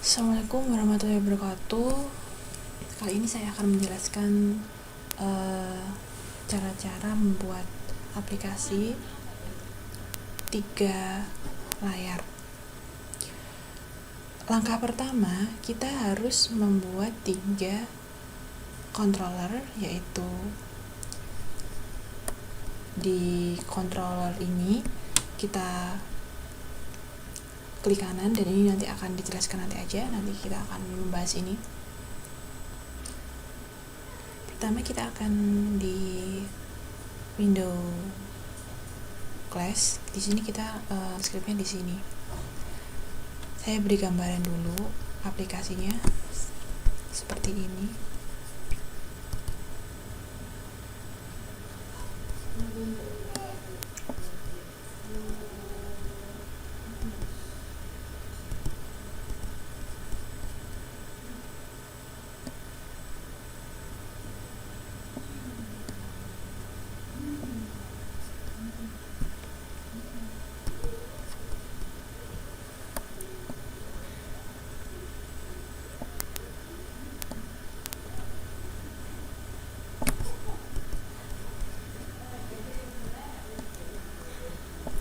Assalamualaikum warahmatullahi wabarakatuh. Kali ini saya akan menjelaskan cara-cara membuat aplikasi 3 layar. Langkah pertama, kita harus membuat 3 controller, yaitu di controller ini kita klik kanan, dan ini nanti akan dijelaskan nanti kita akan membahas ini. Pertama kita akan di window class. Di sini kita scriptnya di sini. Saya beri gambaran dulu aplikasinya seperti ini.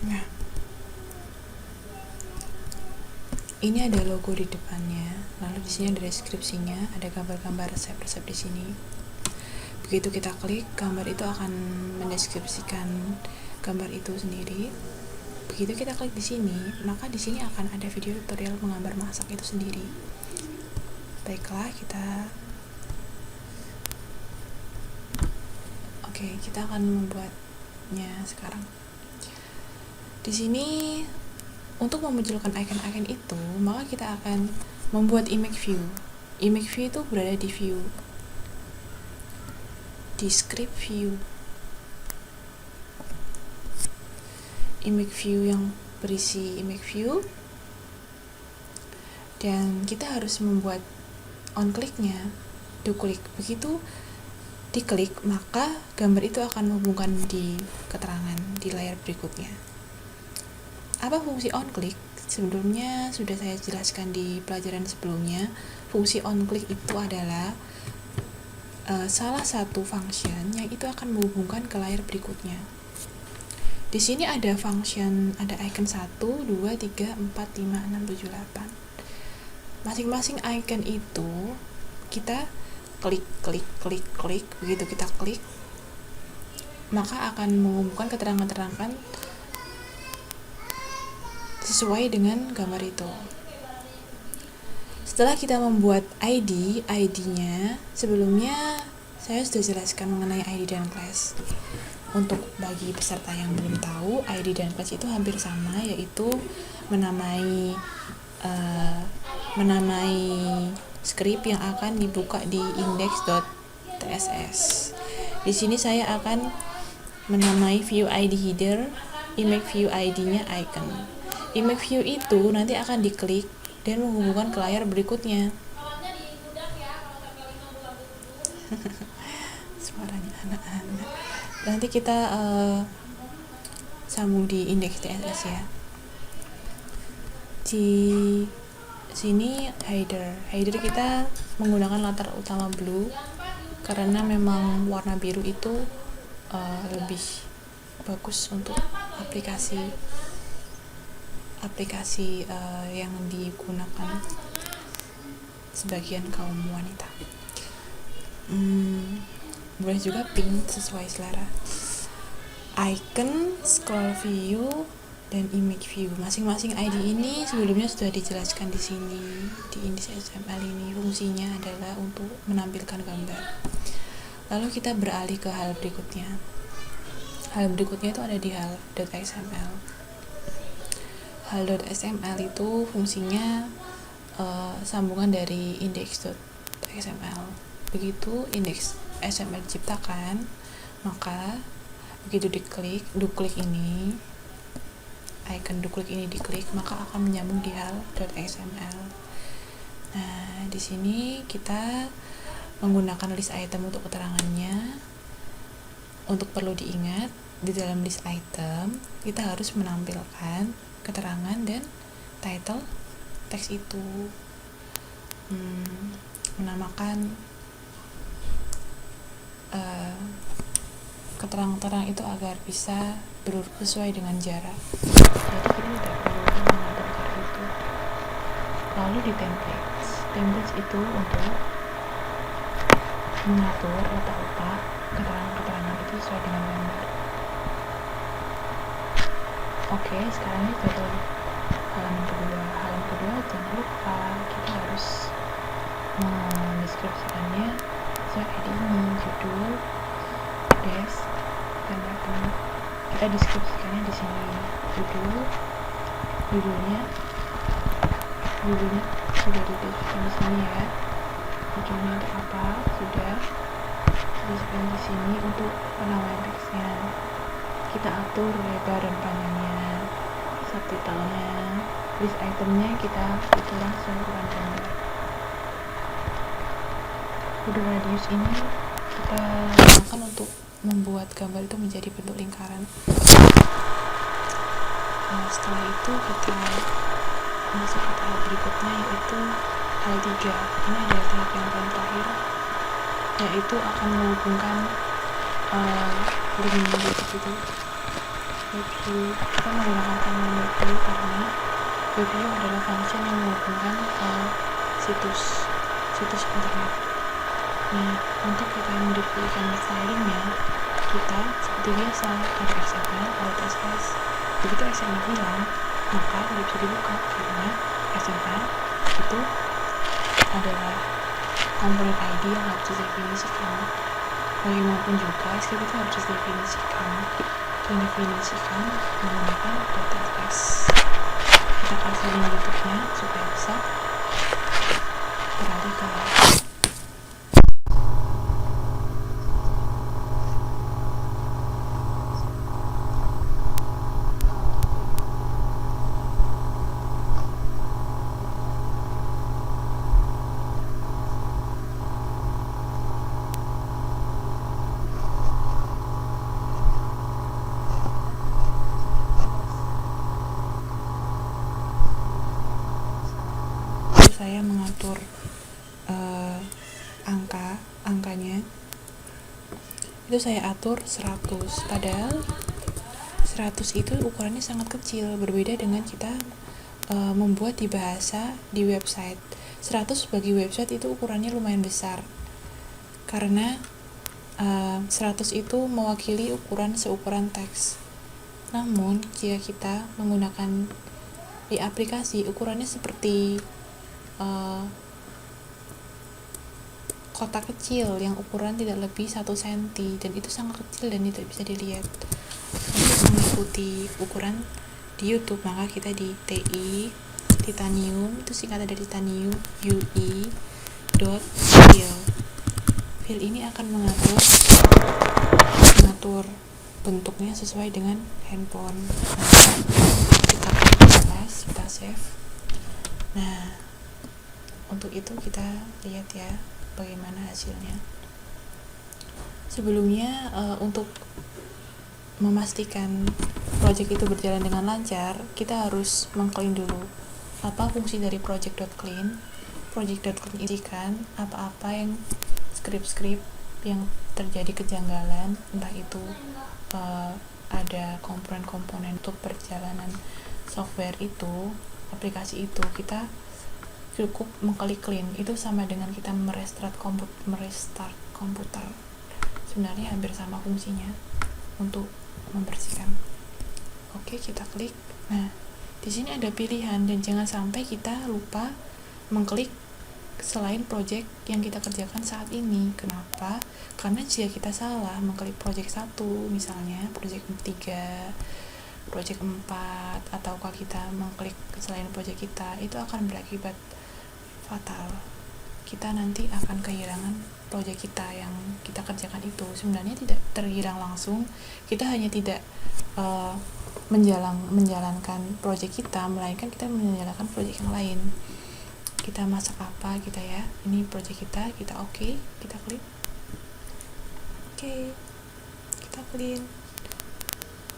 Nah, ini ada logo di depannya, lalu di sini ada deskripsinya, ada gambar-gambar resep-resep di sini. Begitu kita klik, gambar itu akan mendeskripsikan gambar itu sendiri. Begitu kita klik di sini, maka di sini akan ada video tutorial menggambar masak itu sendiri. Baiklah, kita akan membuatnya sekarang. Di sini untuk memunculkan icon-icon itu, maka kita akan membuat image view. Image view itu berada di view, di script view. Image view yang berisi image view, dan kita harus membuat on click-nya, do click. Begitu diklik, maka gambar itu akan menghubungkan di keterangan di layar berikutnya. Apa fungsi on click? Sebelumnya sudah saya jelaskan di pelajaran sebelumnya. Fungsi on click itu adalah salah satu function yang itu akan menghubungkan ke layar berikutnya. Di sini ada function, ada icon 1, 2, 3, 4, 5, 6, 7, 8. Masing-masing icon itu kita klik. Begitu kita klik, maka akan menghubungkan keterangan-keterangan sesuai dengan gambar itu. Setelah kita membuat ID-nya, sebelumnya saya sudah jelaskan mengenai ID dan class. Untuk bagi peserta yang belum tahu, ID dan class itu hampir sama, yaitu menamai script yang akan dibuka di index.tss. Di sini saya akan menamai view ID header, image view ID-nya icon. Image view itu nanti akan diklik dan menghubungkan ke layar berikutnya. Suaranya anak-anak. Nanti kita sambung di index.tss ya. Di sini header kita menggunakan latar utama blue karena memang warna biru itu lebih bagus untuk aplikasi yang digunakan sebagian kaum wanita. Boleh juga pink sesuai selera. Icon, scroll view, dan image view. Masing-masing ID ini sebelumnya sudah dijelaskan di sini di index.html ini. Fungsinya adalah untuk menampilkan gambar. Lalu kita beralih ke hal berikutnya. Hal berikutnya itu ada di hal.xml. Hal.xml itu fungsinya sambungan dari index.xml. Begitu index.xml diciptakan, maka begitu diklik, do-click ini, icon do-click ini diklik, maka akan menyambung di hal.xml. Nah, di sini kita menggunakan list item untuk keterangannya. Untuk perlu diingat, di dalam list item kita harus menampilkan keterangan dan title teks itu. menamakan keterangan-keterangan itu agar bisa berurut sesuai dengan jarak. Jadi kita tidak perlu mengatur jarak itu. Lalu di templates itu untuk mengatur letak keterangan-keterangan itu sesuai dengan lembar. Oke, sekarang ini pada halaman kedua jangan lupa kita harus mendeskripsikannya sesuai ini, judul, desk, dan button. Kita deskripsikannya di sini, judulnya sudah dideskripsikan di sini ya. Judulnya itu apa sudah dideskripsikan di sini. Untuk penamaan teksnya kita atur lebar dan panjangnya, subtitlenya, list itemnya kita atur langsung ukuran gambar. Kode radius ini kita gunakan untuk membuat gambar itu menjadi bentuk lingkaran. Nah, setelah itu kita masuk ke tahap berikutnya, yaitu hal 3. Ini adalah tahap yang paling terakhir, yaitu akan menghubungkan link web itu. Kita menggunakan command web karena web adalah function yang menghubungkan ke situs internet. Nah, untuk kita mendeploykan filenya, kita seperti biasa ada XML, ada CSS. Begitu XML hilang, maka tidak bisa dibuka karena XML itu adalah komponen ID yang harus didefinisikan. Bagaimanapun juga, script itu harus didefinisikan menggunakan .ls. Kita kasih link YouTube-nya supaya bisa beralih ke saya mengatur angkanya itu saya atur 100, padahal 100 itu ukurannya sangat kecil, berbeda dengan kita membuat di bahasa di website. 100 bagi website itu ukurannya lumayan besar karena 100 itu mewakili seukuran teks. Namun jika kita menggunakan di aplikasi, ukurannya seperti kotak kecil yang ukuran tidak lebih 1 cm, dan itu sangat kecil dan tidak bisa dilihat. Untuk mengikuti ukuran di YouTube, maka kita di Titanium, itu singkatan dari Titanium UI.fill. Fill ini akan mengatur bentuknya sesuai dengan handphone. Kita save. Nah, untuk itu kita lihat ya bagaimana hasilnya. Sebelumnya untuk memastikan project itu berjalan dengan lancar, kita harus mengclean dulu apa fungsi dari project.clean. Project.clean isikan apa-apa yang script yang terjadi kejanggalan, entah itu ada komponen-komponen untuk perjalanan software itu, aplikasi itu, kita cukup mengklik clean. Itu sama dengan kita merestart komputer. Sebenarnya hampir sama fungsinya untuk membersihkan. Oke, kita klik. Nah, di sini ada pilihan, dan jangan sampai kita lupa mengklik selain project yang kita kerjakan saat ini. Kenapa? Karena jika kita salah mengklik project 1, misalnya project 3, project 4, ataukah kita mengklik selain project kita, itu akan berakibat fatal. Kita nanti akan kehilangan project kita yang kita kerjakan itu. Sebenarnya tidak terhilang langsung, kita hanya tidak menjalankan project kita, melainkan kita menjalankan project yang lain. Kita masak apa kita ya, ini project kita oke, kita klik oke, kita clean.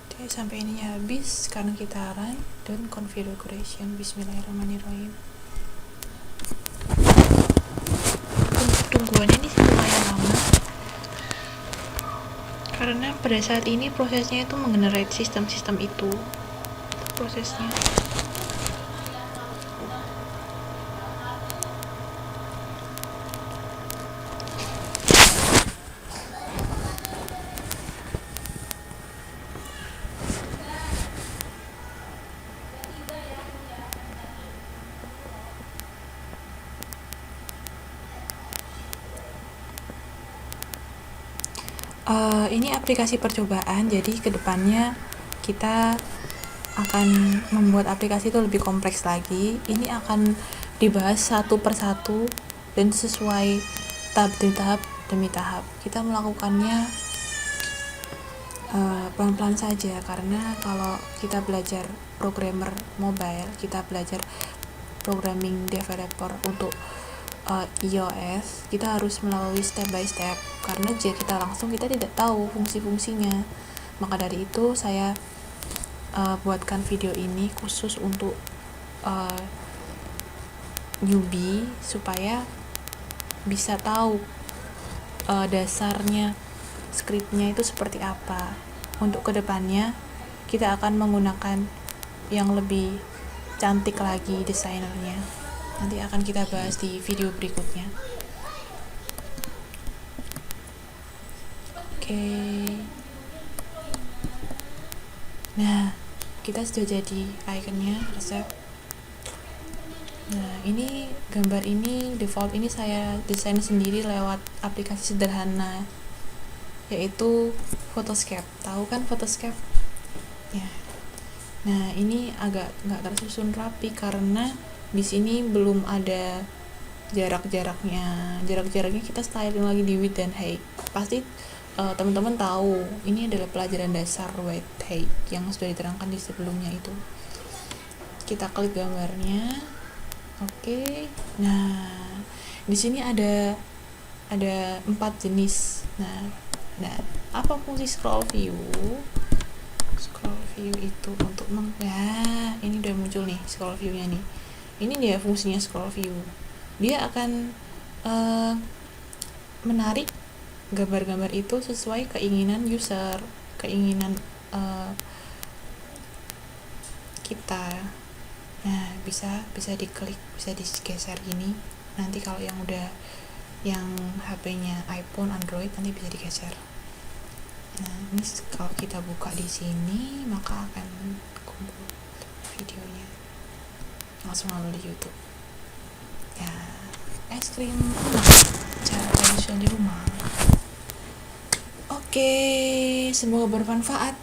Oke, sampai ininya habis. Sekarang kita run dan configuration. Bismillahirrahmanirrahim. pembuatannya ini lumayan lama karena pada saat ini prosesnya itu mengenerate sistem-sistem itu prosesnya. Ini aplikasi percobaan, jadi kedepannya kita akan membuat aplikasi itu lebih kompleks lagi. Ini akan dibahas satu persatu dan sesuai tahap demi tahap. Kita melakukannya pelan-pelan saja, karena kalau kita belajar programmer mobile, kita belajar programming developer untuk iOS, kita harus melalui step by step karena jika kita langsung kita tidak tahu fungsi-fungsinya. Maka dari itu saya buatkan video ini khusus untuk newbie supaya bisa tahu dasarnya skripnya itu seperti apa. Untuk kedepannya kita akan menggunakan yang lebih cantik lagi desainernya. Nanti akan kita bahas di video berikutnya. Oke. Nah, kita sudah jadi ikonnya, resep. Nah, ini gambar ini default ini saya desain sendiri lewat aplikasi sederhana yaitu Photoscape. Tahu kan Photoscape? Ya. Nah, ini agak nggak tersusun rapi karena di sini belum ada jarak-jaraknya kita styling lagi di width dan height. Pasti teman-teman tahu ini adalah pelajaran dasar width height yang sudah diterangkan di sebelumnya itu. Kita klik gambarnya. Oke. Nah, di sini ada 4 jenis. Nah, apa fungsi scroll view? Scroll view itu untuk ini udah muncul nih scroll view-nya nih. Ini dia fungsinya scroll view. Dia akan menarik gambar-gambar itu sesuai keinginan user, keinginan kita. Nah, bisa diklik, bisa digeser gini. Nanti kalau yang udah yang HP-nya iPhone, Android nanti bisa digeser. Nah, ini kalau kita buka di sini maka akan kumpul videonya. Langsung ambil di YouTube. Ya, es krim cara tradisional di rumah. Oke, semoga bermanfaat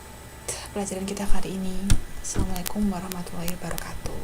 pelajaran kita kali ini. Assalamualaikum warahmatullahi wabarakatuh.